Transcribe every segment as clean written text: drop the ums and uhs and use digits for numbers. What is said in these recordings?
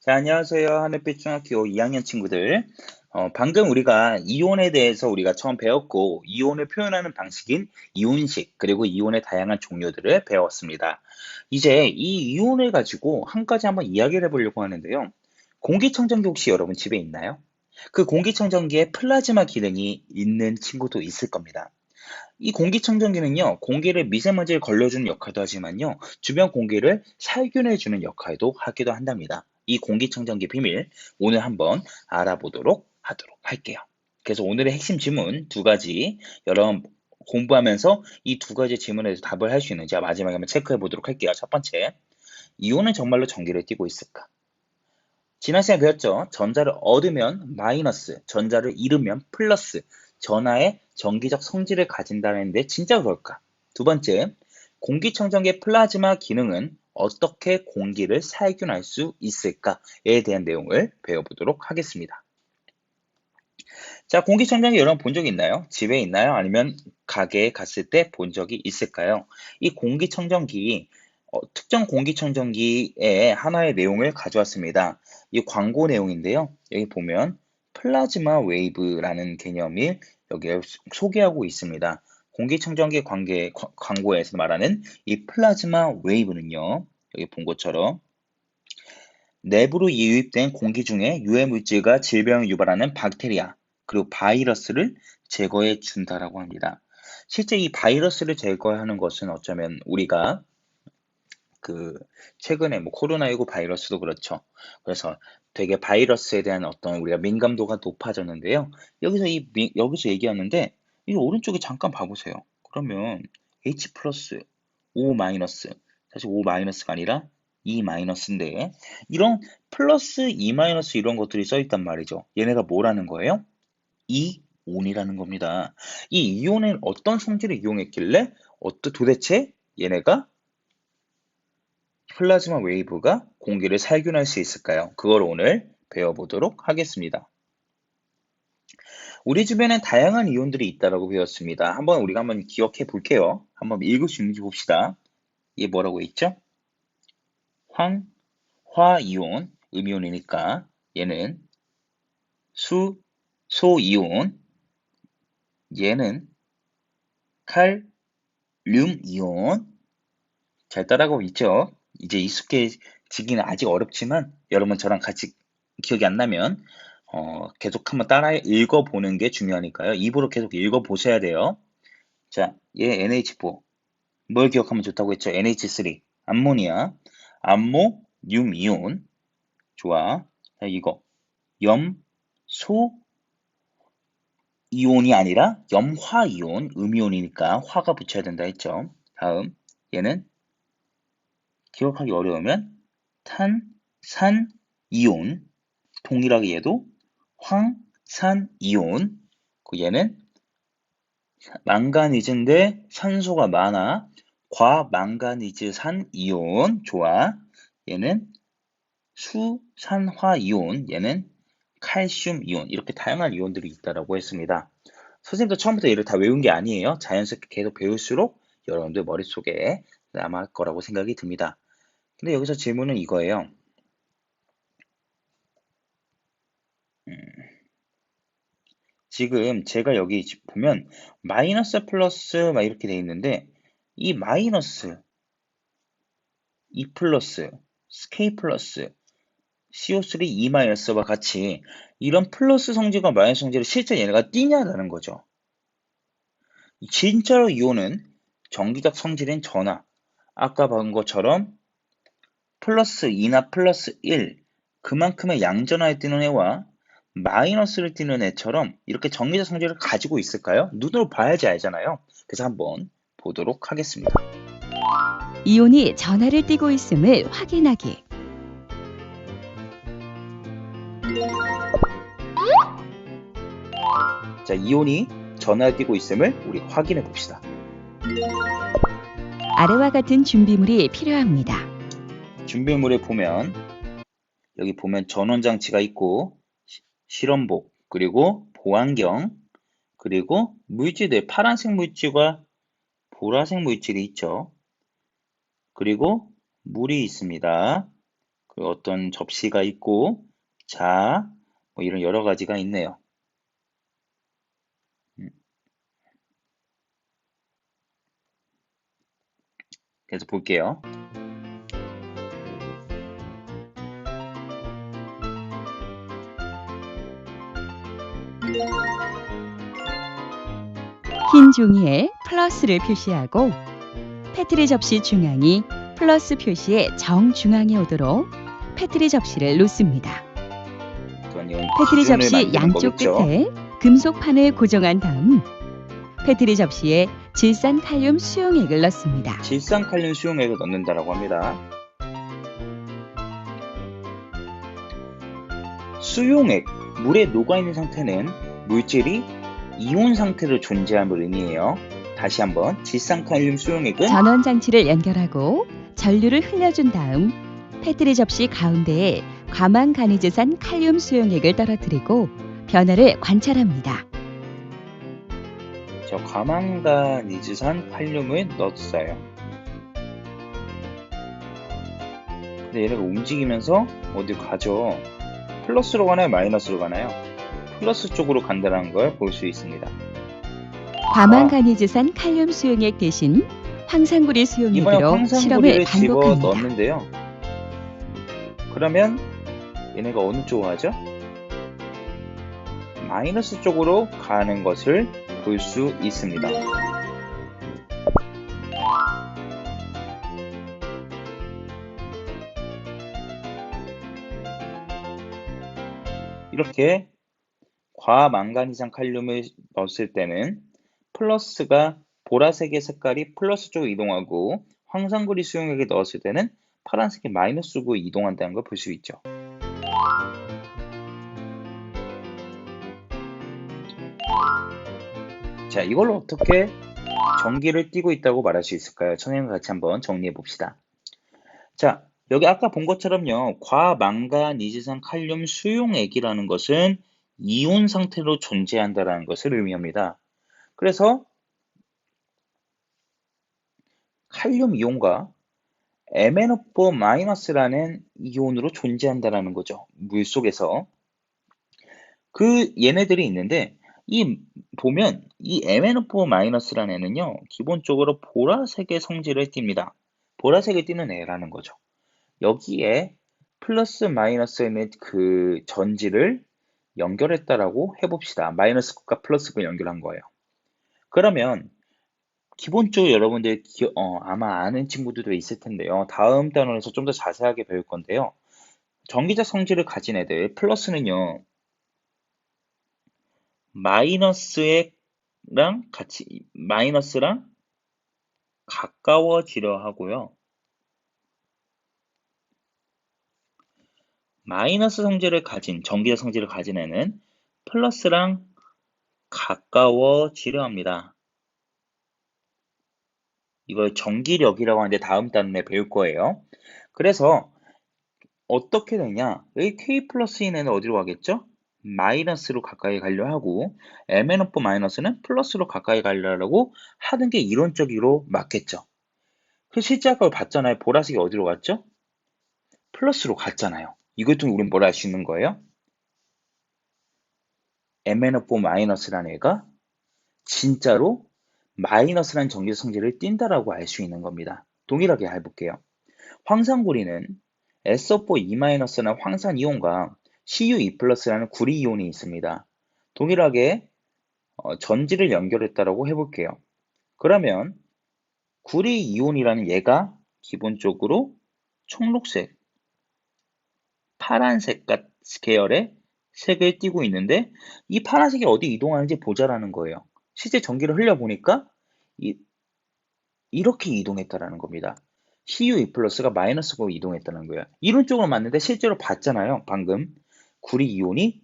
자, 안녕하세요. 하늘빛 중학교 2학년 친구들. 방금 우리가 이온에 대해서 우리가 처음 배웠고, 이온을 표현하는 방식인 이온식, 그리고 이온의 다양한 종류들을 배웠습니다. 이제 이 이온을 가지고 한 가지 한번 이야기를 해보려고 하는데요. 공기청정기 혹시 여러분 집에 있나요? 그 공기청정기에 플라즈마 기능이 있는 친구도 있을 겁니다. 이 공기청정기는요, 공기를 미세먼지를 걸러주는 역할도 하지만요, 주변 공기를 살균해주는 역할도 하기도 한답니다. 이 공기청정기 비밀, 오늘 한번 알아보도록 하도록 할게요. 그래서 오늘의 핵심 질문 두 가지, 여러분 공부하면서 이 두 가지 질문에 대해서 답을 할 수 있는지 마지막에 한번 체크해 보도록 할게요. 첫 번째, 이온은 정말로 전기를 띠고 있을까? 지난 시간에 배웠죠. 전자를 얻으면 마이너스, 전자를 잃으면 플러스, 전하의 전기적 성질을 가진다는데 진짜 그럴까? 두 번째, 공기청정기의 플라즈마 기능은 어떻게 공기를 살균할 수 있을까에 대한 내용을 배워보도록 하겠습니다. 자, 공기청정기 여러분 본 적 있나요? 집에 있나요? 아니면 가게에 갔을 때 본 적이 있을까요? 이 공기청정기, 특정 공기청정기의 하나의 내용을 가져왔습니다. 이 광고 내용인데요. 여기 보면 플라즈마 웨이브라는 개념이 여기에 소개하고 있습니다. 공기청정기 광고에서 말하는 이 플라즈마 웨이브는요. 여기 본 것처럼 내부로 유입된 공기 중에 유해 물질과 질병을 유발하는 박테리아, 그리고 바이러스를 제거해 준다라고 합니다. 실제 이 바이러스를 제거하는 것은 어쩌면 우리가 최근에 뭐 코로나19 바이러스도 그렇죠. 그래서 되게 바이러스에 대한 어떤 우리가 민감도가 높아졌는데요. 여기서 얘기하는데 이 오른쪽에 잠깐 봐보세요. 그러면 H 플러스, O 마이너스, 사실 O 마이너스가 아니라 E 마이너스인데 이런 플러스, E 마이너스 이런 것들이 써 있단 말이죠. 얘네가 뭐라는 거예요? 이온이라는 겁니다. 이 이온은 어떤 성질을 이용했길래 도대체 얘네가 플라즈마 웨이브가 공기를 살균할 수 있을까요? 그걸 오늘 배워보도록 하겠습니다. 우리 주변엔 다양한 이온들이 있다고 배웠습니다. 우리가 한번 기억해 볼게요. 한번 읽을 수 있는지 봅시다. 이게 뭐라고 있죠? 화이온, 음이온이니까 얘는 소이온, 얘는 칼륨이온. 잘 따라가고 있죠? 이제 익숙해지기는 아직 어렵지만 여러분 저랑 같이 기억이 안 나면 계속 한번 따라 읽어보는 게 중요하니까요. 입으로 계속 읽어보셔야 돼요. 자, 얘 NH4. 뭘 기억하면 좋다고 했죠? NH3. 암모니아. 암모늄이온. 좋아. 자, 이거. 염소 이온이 아니라 염화이온. 음이온이니까 화가 붙여야 된다 했죠. 다음. 얘는 기억하기 어려우면 탄산이온. 동일하게 얘도 황산이온. 얘는 망가니즈인데 산소가 많아. 과망가니즈산 이온. 좋아. 얘는 수산화이온. 얘는 칼슘 이온. 이렇게 다양한 이온들이 있다고 했습니다. 선생님도 처음부터 얘를 다 외운 게 아니에요. 자연스럽게 계속 배울수록 여러분들 머릿속에 남을 거라고 생각이 듭니다. 근데 여기서 질문은 이거예요. 지금 제가 여기 보면 마이너스 플러스 막 이렇게 돼 있는데 이 마이너스, E 플러스, K 플러스, CO3 E 마이너스와 같이 이런 플러스 성질과 마이너스 성질을 실제 얘네가 띠냐라는 거죠. 진짜로 이온은 전기적 성질인 전하, 아까 본 것처럼 플러스 2나 플러스 1, 그만큼의 양전하에 띄는 애와 마이너스를 띄는 애처럼 이렇게 전기적 성질을 가지고 있을까요? 눈으로 봐야지 알잖아요. 그래서 한번 보도록 하겠습니다. 이온이 전하를 띠고 있음을 확인하기. 자, 이온이 전하를 띠고 있음을 우리 확인해 봅시다. 아래와 같은 준비물이 필요합니다. 준비물에 보면 여기 보면 전원장치가 있고 실험복, 그리고 보안경, 그리고 물질들, 파란색 물질과 보라색 물질이 있죠. 그리고 물이 있습니다. 그리고 어떤 접시가 있고, 자, 뭐 이런 여러 가지가 있네요. 그래서 볼게요. 흰 종이에 플러스를 표시하고 패트리 접시 중앙이 플러스 표시의 정중앙에 오도록 패트리 접시를 놓습니다. 그건 이건 패트리 기준을 접시 만드는 양쪽 거겠죠. 끝에 금속판을 고정한 다음 패트리 접시에 질산칼륨 수용액을 넣습니다. 질산칼륨 수용액을 넣는다라고 합니다. 수용액, 물에 녹아있는 상태는 물질이 이온 상태로 존재함을 의미해요. 다시 한번 질산칼륨 수용액은 전원 장치를 연결하고 전류를 흘려준 다음 패트리 접시 가운데에 과망간이즈산 칼륨 수용액을 떨어뜨리고 변화를 관찰합니다. 저 과망간이즈산 칼륨을 넣었어요. 근데 얘네가 움직이면서 어디 가죠? 플러스로 가나요? 마이너스로 가나요? 플러스 쪽으로 간다는 걸 볼 수 있습니다. 과망간이즈산 칼륨 수용액 대신 황산구리 이번에 수용액으로 실험을 황산구리를 집어 반복합니다. 넣었는데요. 그러면 얘네가 어느 쪽으로 가죠? 마이너스 쪽으로 가는 것을 볼 수 있습니다. 이렇게 과망간이산 칼륨을 넣었을 때는 플러스가 보라색의 색깔이 플러스 쪽으로 이동하고 황산구리 수용액에 넣었을 때는 파란색이 마이너스 쪽으로 이동한다는 걸 볼 수 있죠. 자, 이걸로 어떻게 전기를 띠고 있다고 말할 수 있을까요? 선생님과 같이 한번 정리해 봅시다. 자, 여기 아까 본 것처럼요, 과망간이즈산 칼륨 수용액이라는 것은 이온 상태로 존재한다는 것을 의미합니다. 그래서 칼륨 이온과 MnO4-라는 이온으로 존재한다는 거죠. 물 속에서. 그 얘네들이 있는데 보면 이 MnO4-라는 애는요, 기본적으로 보라색의 성질을 띱니다. 보라색을 띠는 애라는 거죠. 여기에 플러스 마이너스의 그 전지를 연결했다라고 해봅시다. 마이너스 끝과 플러스 끝 연결한 거예요. 그러면 기본적으로 여러분들 아마 아는 친구들도 있을 텐데요. 다음 단원에서 좀 더 자세하게 배울 건데요. 전기적 성질을 가진 애들 플러스는요, 마이너스랑 가까워지려 하고요. 마이너스 성질을 가진, 전기적 성질을 가진 애는 플러스랑 가까워지려 합니다. 이걸 전기력이라고 하는데 다음 단원에 배울 거예요. 그래서 어떻게 되냐? 여기 K 플러스인 애는 어디로 가겠죠? 마이너스로 가까이 가려 하고 MnO4 마이너스는 플러스로 가까이 가려고 하는 게 이론적으로 맞겠죠. 그 실제 아까 봤잖아요. 보라색이 어디로 갔죠? 플러스로 갔잖아요. 이것 때문에 우린 뭘 알 수 있는 거예요? MnO4 마이너스라는 애가 진짜로 마이너스라는 전기적 성질을 띈다라고 알 수 있는 겁니다. 동일하게 해볼게요. 황산구리는 SO4-는 황산이온과 Cu2+라는 구리이온이 있습니다. 동일하게 전지를 연결했다라고 해볼게요. 그러면 구리이온이라는 얘가 기본적으로 청록색, 파란색 계열의 색을 띠고 있는데 이 파란색이 어디 이동하는지 보자라는 거예요. 실제 전기를 흘려보니까 이렇게 이동했다라는 겁니다. Cu2+가 마이너스로 이동했다는 거예요. 이론적으로 맞는데 실제로 봤잖아요. 방금 구리 이온이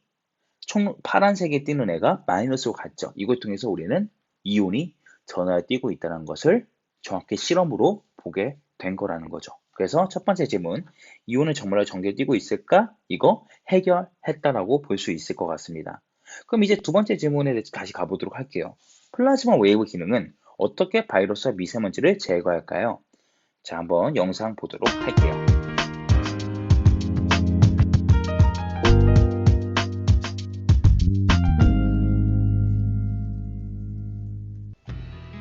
파란색에 띄는 애가 마이너스로 갔죠. 이걸 통해서 우리는 이온이 전하를 띄고 있다는 것을 정확히 실험으로 보게 된 거라는 거죠. 그래서 첫 번째 질문, 이온은 정말로 전기를 띄고 있을까? 이거 해결했다라고 볼 수 있을 것 같습니다. 그럼 이제 두 번째 질문에 대해서 다시 가보도록 할게요. 플라즈마 웨이브 기능은 어떻게 바이러스와 미세먼지를 제거할까요? 자, 한번 영상 보도록 할게요.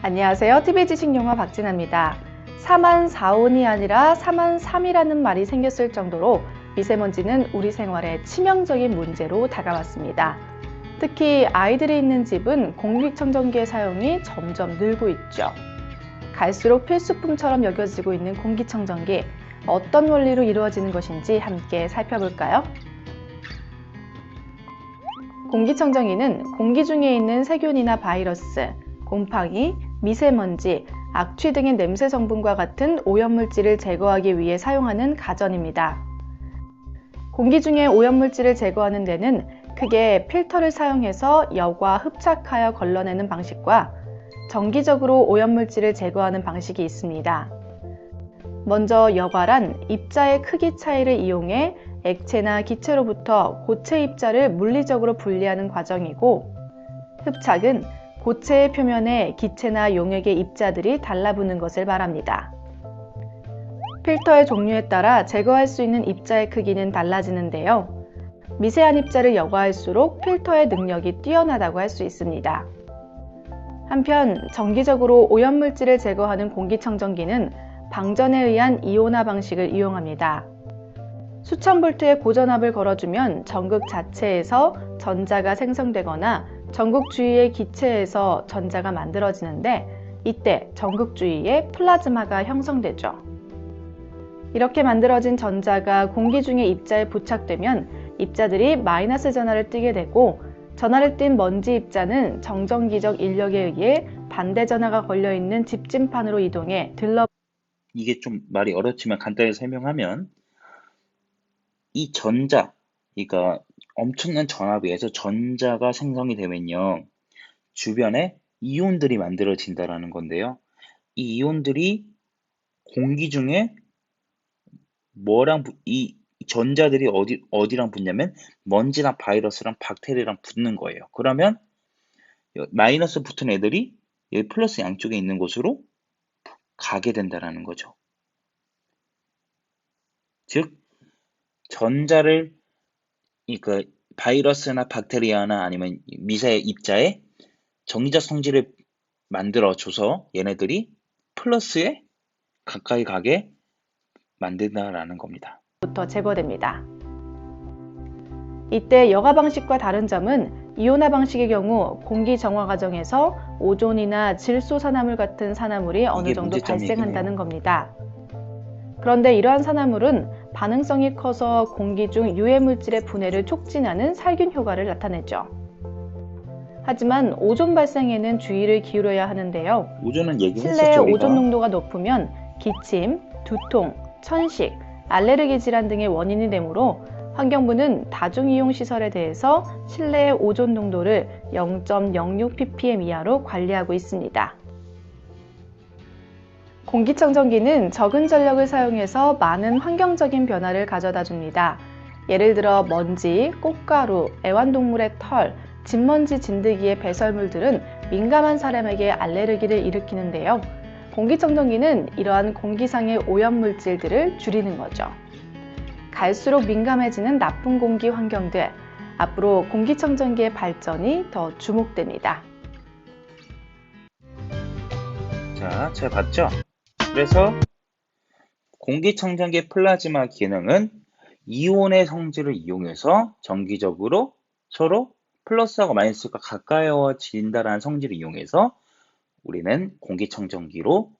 안녕하세요. TV지식용어 박진아입니다. 4만4온이 아니라 4만3이라는 말이 생겼을 정도로 미세먼지는 우리 생활에 치명적인 문제로 다가왔습니다. 특히 아이들이 있는 집은 공기청정기의 사용이 점점 늘고 있죠. 갈수록 필수품처럼 여겨지고 있는 공기청정기, 어떤 원리로 이루어지는 것인지 함께 살펴볼까요? 공기청정기는 공기 중에 있는 세균이나 바이러스, 곰팡이, 미세먼지, 악취 등의 냄새 성분과 같은 오염물질을 제거하기 위해 사용하는 가전입니다. 공기 중에 오염물질을 제거하는 데는 크게 필터를 사용해서 여과 흡착하여 걸러내는 방식과 정기적으로 오염물질을 제거하는 방식이 있습니다. 먼저 여과란 입자의 크기 차이를 이용해 액체나 기체로부터 고체 입자를 물리적으로 분리하는 과정이고, 흡착은 고체의 표면에 기체나 용액의 입자들이 달라붙는 것을 말합니다. 필터의 종류에 따라 제거할 수 있는 입자의 크기는 달라지는데요. 미세한 입자를 여과할수록 필터의 능력이 뛰어나다고 할 수 있습니다. 한편 정기적으로 오염물질을 제거하는 공기청정기는 방전에 의한 이온화 방식을 이용합니다. 수천 볼트의 고전압을 걸어주면 전극 자체에서 전자가 생성되거나 전극 주위의 기체에서 전자가 만들어지는데, 이때 전극 주위에 플라즈마가 형성되죠. 이렇게 만들어진 전자가 공기 중에 입자에 부착되면 입자들이 마이너스 전하를 띠게 되고, 전하를 띤 먼지 입자는 정전기적 인력에 의해 반대 전하가 걸려있는 집진판으로 이동해 이게 좀 말이 어렵지만 간단히 설명하면, 이 전자, 그러니까 엄청난 전압에 의해서 전자가 생성이 되면요, 주변에 이온들이 만들어진다라는 건데요. 이 이온들이 공기 중에 이 전자들이 어디랑 붙냐면 먼지나 바이러스랑 박테리아랑 붙는 거예요. 그러면 마이너스 붙은 애들이 여기 플러스 양쪽에 있는 곳으로 가게 된다라는 거죠. 즉, 전자를, 그러니까 바이러스나 박테리아나 아니면 미세 입자에 정기적 성질을 만들어줘서 얘네들이 플러스에 가까이 가게 만든다라는 겁니다. 부터 제거됩니다. 이때 여과 방식과 다른 점은 이온화 방식의 경우 공기 정화 과정에서 오존이나 질소산화물 같은 산화물이 어느 정도 발생한다는 겁니다. 그런데 이러한 산화물은 반응성이 커서 공기 중 유해물질의 분해를 촉진하는 살균 효과를 나타내죠. 하지만 오존 발생에는 주의를 기울여야 하는데요. 오존은 얘기했었죠, 실내의 우리가. 오존 농도가 높으면 기침, 두통, 천식, 알레르기 질환 등의 원인이 되므로 환경부는 다중이용시설에 대해서 실내의 오존 농도를 0.06ppm 이하로 관리하고 있습니다. 공기청정기는 적은 전력을 사용해서 많은 환경적인 변화를 가져다 줍니다. 예를 들어 먼지, 꽃가루, 애완동물의 털, 진먼지 진드기의 배설물들은 민감한 사람에게 알레르기를 일으키는데요. 공기청정기는 이러한 공기상의 오염물질들을 줄이는 거죠. 갈수록 민감해지는 나쁜 공기 환경들, 앞으로 공기청정기의 발전이 더 주목됩니다. 자, 잘 봤죠? 그래서 공기청정기 플라즈마 기능은 이온의 성질을 이용해서 정기적으로 서로 플러스하고 마이너스가 가까워진다는 성질을 이용해서 우리는 공기청정기로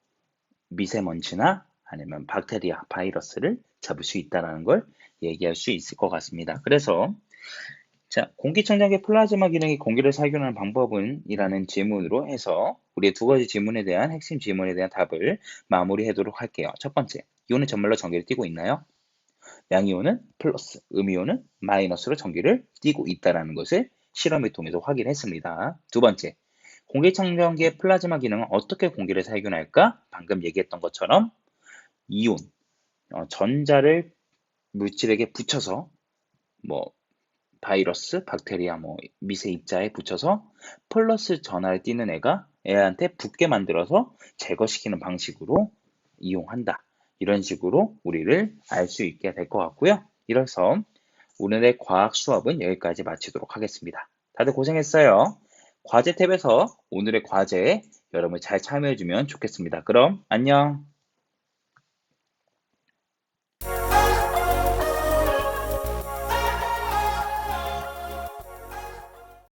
미세먼지나 아니면 박테리아, 바이러스를 잡을 수 있다는 걸 얘기할 수 있을 것 같습니다. 그래서 자, 공기청정기 플라즈마 기능이 공기를 살균하는 방법은? 이라는 질문으로 해서 우리의 두 가지 질문에 대한 핵심 질문에 대한 답을 마무리하도록 할게요. 첫 번째, 이온은 정말로 전기를 띠고 있나요? 양이온은 플러스, 음이온은 마이너스로 전기를 띠고 있다는 것을 실험을 통해서 확인했습니다. 두 번째, 공기청정기의 플라즈마 기능은 어떻게 공기를 살균할까? 방금 얘기했던 것처럼 이온, 전자를 물질에게 붙여서 바이러스, 박테리아, 미세 입자에 붙여서 플러스 전하를 띠는 애한테 붙게 만들어서 제거시키는 방식으로 이용한다. 이런 식으로 우리를 알 수 있게 될 것 같고요. 이래서 오늘의 과학 수업은 여기까지 마치도록 하겠습니다. 다들 고생했어요. 과제 탭에서 오늘의 과제에 여러분 잘 참여해주면 좋겠습니다. 그럼 안녕.